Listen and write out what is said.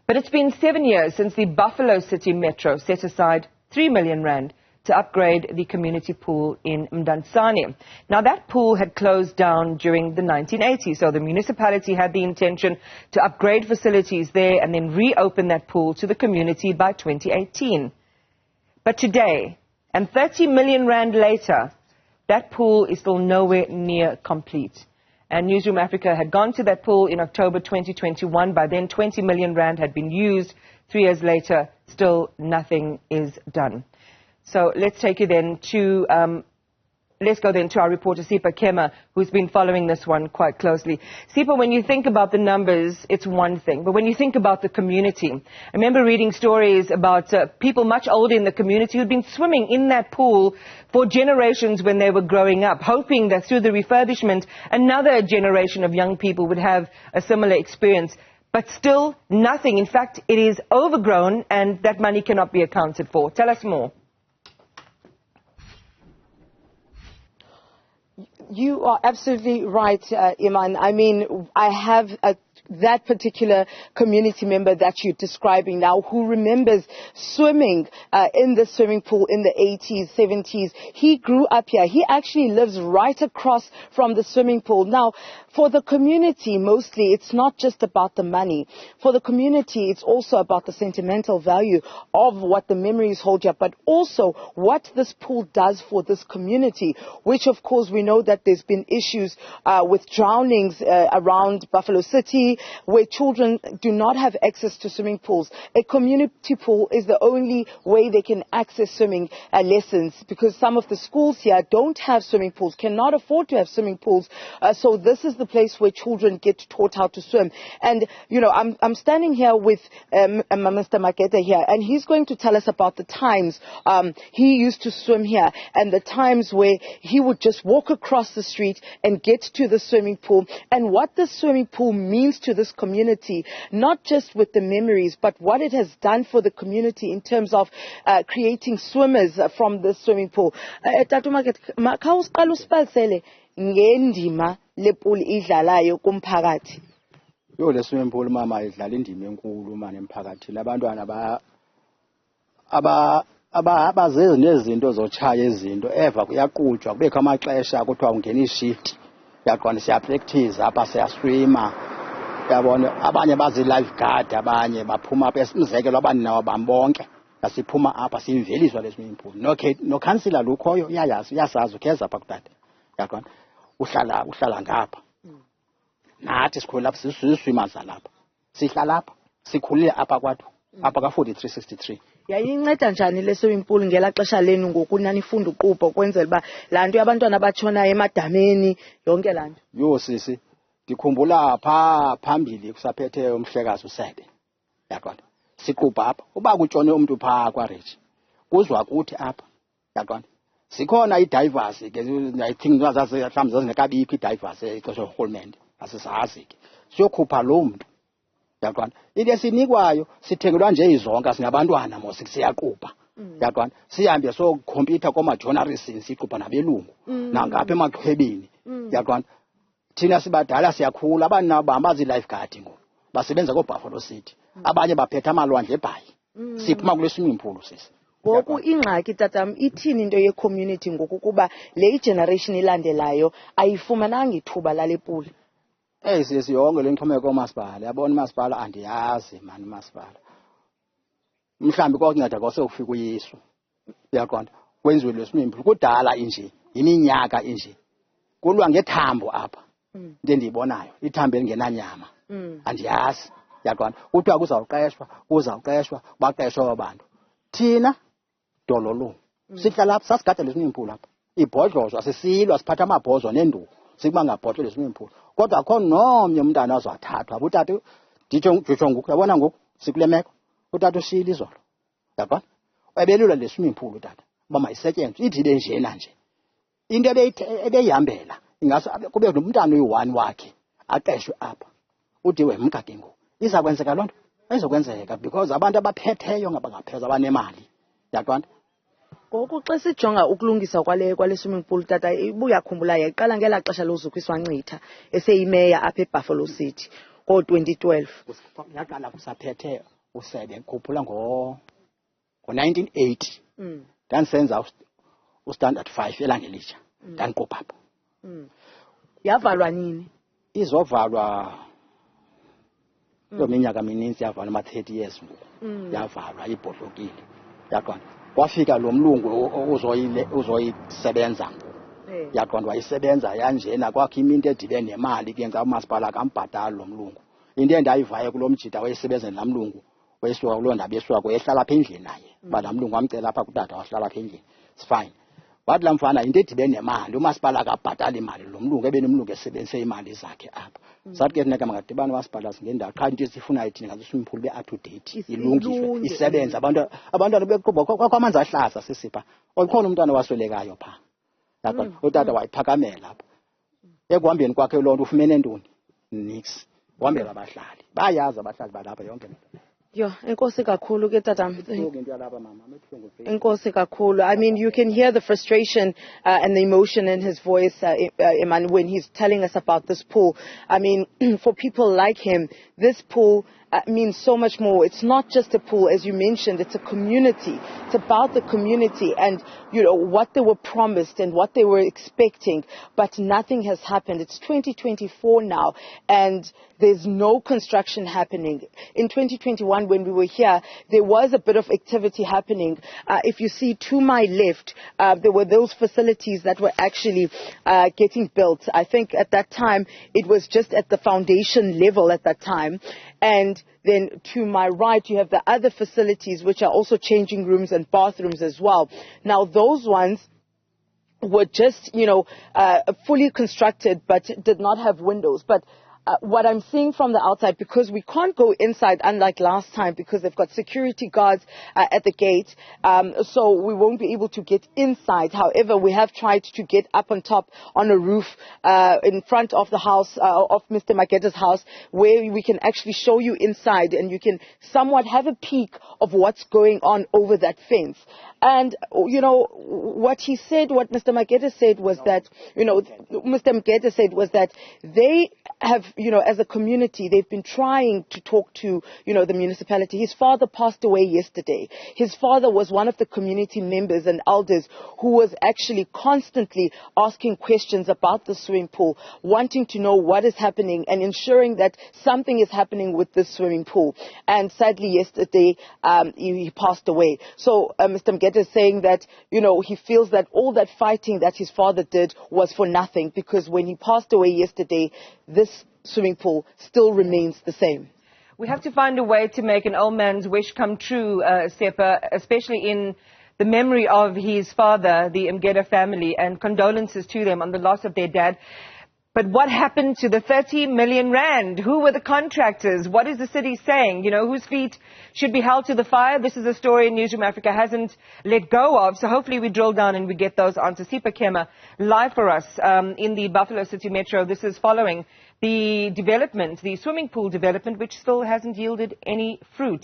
But it's been 7 years since the Buffalo City Metro set aside R3 million to upgrade the community pool in Mdantsane. Now, that pool had closed down during the 1980s, so the municipality had the intention to upgrade facilities there and then reopen that pool to the community by 2018. But today, and R30 million later, that pool is still nowhere near complete. And Newzroom Afrika had gone to that pool in October 2021. By then, R20 million had been used. 3 years later, still nothing is done. So let's take you then to, let's go then to our reporter Sipha Kema, who's been following this one quite closely. Sipha, when you think about the numbers, it's one thing. But when you think about the community, I remember reading stories about people much older in the community who'd been swimming in that pool for generations when they were growing up, hoping that through the refurbishment, another generation of young people would have a similar experience. But still nothing. In fact, it is overgrown and that money cannot be accounted for. Tell us more. You are absolutely right, Iman. I mean, I have that particular community member that you're describing now who remembers swimming in the swimming pool in the 80s, 70s. He grew up here. He actually lives right across from the swimming pool. Now, for the community, mostly, it's not just about the money. For the community, it's also about the sentimental value of what the memories hold here, but also what this pool does for this community, which, of course, we know that there's been issues with drownings around Buffalo City, where children do not have access to swimming pools. A community pool is the only way they can access swimming lessons, because some of the schools here don't have swimming pools, cannot afford to have swimming pools. So this is the place where children get taught how to swim. And, you know, I'm standing here with Mr. Makete here, and he's going to tell us about the times he used to swim here and the times where he would just walk across the street and get to the swimming pool, and what the swimming pool means to this community, not just with the memories, but what it has done for the community in terms of creating swimmers from the swimming pool. Ngendima le pool idlalayo kumphakathi. Yo, le swimming pool mama idlala indima enkulu manje emphakathini. Abantwana abazenza nezinto zochaya izinto eva kuyaqhutshwa kubekho amaxesha kuthiwa ungena ishift yaqona siya practice apha siya swima. Yabona abanye bazi lifeguard, abanye baphuma apha umzekelo abaninawo bambonke asiphuma apha simveliswa le swimming pool. No councillor lukhoyo uyasazi ukeza apha kudade. Yaqona uhlala ngapha. Nathi sikhule lapha siswima zalapha. Sihlala lapha sikhulile apha kwathu apha ka 4363. Yayinceda njani le swimming pool ngela xesha lenu ngoku nanifunda uqubho kwenzela ba lanto yabantwana batshona emadameni yonke lanto? Yo sisi, ndikhumbula pha phambili kusaphethe umhlekazi uSebe. Yaqona siqubha apha uba kutshone umuntu pha kwaRich kuzwa kuthi apha. Yaqona sikhona idivers ke I think mhlawumbe zazingekabikho idivers exesha urhulumente asisazi ke siyokhupha lo muntu. Yaqona into esinikwayo sithengelwa nje izonke sinabantwana mose siyaqubha. Yaqona sihambe so computer koma journalists siqubha nabelungu nangapha emaqhwebeni. Yaqona thina sibadala siyakhula abana bahambazi lifeguard ngoku basebenza ko Buffalo City, abanye baphethe amalwandle ebhayi siphuma kule swimming pool sisi. Ngoku ingxaki tatam ithini into ye community ngoku kuba le generation ilandelayo ayifumananga ithuba lale pool? Sisi yonke le nxhomeko umasipala yabona umasipala andiyazi mani umasipala. Mhlambi kokunceda kose ufika uyiso. Uyaqonda kwenziwe le swimming pool kudala inje iminyaka inje kulwa ngethambo apha. Into endiyibonayo ithambo elingenanyama andiyazi. Yaqonda kuthiwa kuzawuqeshwa baqeshwa abantu thina dololo sihlala lapha sasigada le swimming pool apha ibhodlozwa sisilwa siphatha amabhozo nenduku sikuba ngabhodlo le swimming pool, kodwa akho nomnye umntana ozathathwa utata nditsho ngoku yabona ngoku sikule meko utata ushiyile izolo. Yaqona ebelula le swimming pool utata uba mayisetyenzwe ithi ibe njena nje into ebeyihambela ingase kube nomntana oyi-1 wakhe aqeshwe apha uthi wemka ke ngoku izakwenzeka loo nto ayizokwenzeka because abantu abaphetheyo ngabangapheza abanemali. Yaqona ngoku xa sijonga ukulungisa kwale swimming pool tata ibuyakhumbula yayiqala ngela xesha lozukhiswa Ncitha eseyimeya apha eBuffalo City ngo-2012. Yaqala kusaphethe usebe khuphula ngo-1980 ndandisenza ustandard 5 elangelitsha ndandiqupha apho. Yavalwa nini? Izovalwa minyaka mininzi, yavalwa 30 years ngoku. Yavalwa ibhodlokile yaqonda. Kwafika lo mlungu uzoyisebenza ngoku. Yaqonda wayisebenza yanjena kwakho iminto edibene nemali ke umasipala akambhatali lo mlungu. Into endayivayo kulo mjida wayesebenza laa mlungu wayesuka kuloo ndaba esuka ehlala apha endlini naye. Uba laa mlungu wamcela apha kutata wahlala apha endlini. It's fine. Wathi laa mfana into edibene nemali umasipala akabhatali imali lo mlungu umlungu esebenzise imali zakhe apha. Sathi ke funeka makadibane umasipala ngendawo qha into esifunayo thina ngaze-swimming pool be-up to date ilungiswe isebenze abantwana beqhuba kwamanzi ahlaza sisipha. Ukhona umntwana waswelekayo phaa. Yaqonda utata wayiphakamela apha. Ekuhambeni kwakhe loo nto ufumene ntoni? Nix. Uhambela abahlali. Bayazi abahlali balapha yonke le nto. Yo, enkosi kakhulu ke tatam. Enkosi kakhulu. I mean, you can hear the frustration and the emotion in his voice, Iman, when he's telling us about this pool. I mean, for people like him, this pool means so much more. It's not just a pool, as you mentioned, it's a community. It's about the community and, you know, what they were promised and what they were expecting, but nothing has happened. It's 2024 now, and there's no construction happening. In 2021, when we were here, there was a bit of activity happening. If you see to my left, there were those facilities that were actually getting built. I think at that time, it was just at the foundation level at that time. And then to my right, you have the other facilities, which are also changing rooms and bathrooms as well. Now, those ones were just, you know, fully constructed, but did not have windows. But what I'm seeing from the outside, because we can't go inside, unlike last time, because they've got security guards at the gate, so we won't be able to get inside. However, we have tried to get up on top on a roof in front of the house, of Mr. Mageda's house, where we can actually show you inside and you can somewhat have a peek of what's going on over that fence. And, you know, what he said, what Mr. Mageda said was that, you know, Mr. Mageda said was that they have, you know, as a community, they've been trying to talk to, you know, the municipality. His father passed away yesterday. His father was one of the community members and elders who was actually constantly asking questions about the swimming pool, wanting to know what is happening and ensuring that something is happening with this swimming pool. And sadly, yesterday, he passed away. So Mr. Mageda is saying that, you know, he feels that all that fighting that his father did was for nothing, because when he passed away yesterday, this swimming pool still remains the same. We have to find a way to make an old man's wish come true, Sipha, especially in the memory of his father, the Mgeda family, and condolences to them on the loss of their dad. But what happened to the 30 million rand? Who were the contractors? What is the city saying? You know, whose feet should be held to the fire? This is a story Newzroom Afrika hasn't let go of. So hopefully we drill down and we get those answers. Sipha Kema, live for us in the Buffalo City Metro. This is following the development, the swimming pool development, which still hasn't yielded any fruit.